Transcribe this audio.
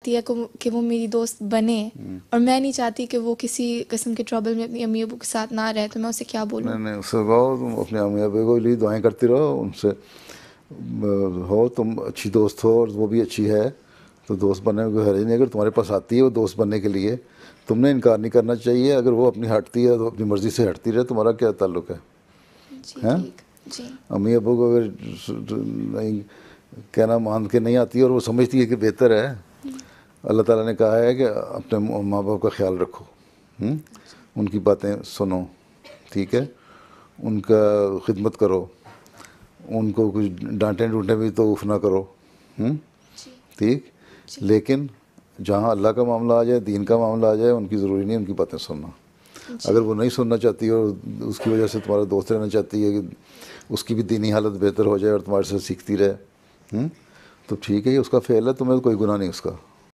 چاہتی ہے کہ وہ میری دوست بنے اور میں نہیں چاہتی کہ وہ کسی قسم کے ٹربل میں اپنی امی ابو کے ساتھ نہ رہے، تو میں اسے کیا بولوں؟ نہیں اس سے کہو تم اپنے امی ابو کے لیے دعائیں کرتی رہو، ان سے ہو تم اچھی دوست ہو اور وہ بھی اچھی ہے تو دوست بننے میں کوئی حرج نہیں. اگر تمہارے پاس آتی ہے وہ دوست بننے کے لیے تم نے انکار نہیں کرنا چاہیے. اگر وہ اپنی ہٹتی ہے تو اپنی مرضی سے ہٹتی رہے، تمہارا کیا تعلق ہے؟ جی ہیں ٹھیک. جی امی ابو کو اگر نہیں کہنا مان کے نہیں آتی اور وہ سمجھتی ہے کہ بہتر ہے، اللہ تعالیٰ نے کہا ہے کہ اپنے ماں باپ کا خیال رکھو، ان کی باتیں سنو، ٹھیک ہے، ان کا خدمت کرو، ان کو کچھ ڈانٹیں ڈونٹیں بھی تو اف نہ کرو، ٹھیک. لیکن جہاں اللہ کا معاملہ آ جائے، دین کا معاملہ آ جائے، ان کی ضروری نہیں ان کی باتیں سننا. اگر وہ نہیں سننا چاہتی اور اس کی وجہ سے تمہارا دوست رہنا چاہتی ہے کہ اس کی بھی دینی حالت بہتر ہو جائے اور تمہارے سے سیکھتی رہے، تو ٹھیک ہے، یہ اس کا فعل ہے، تمہیں کوئی گناہ نہیں اس کا.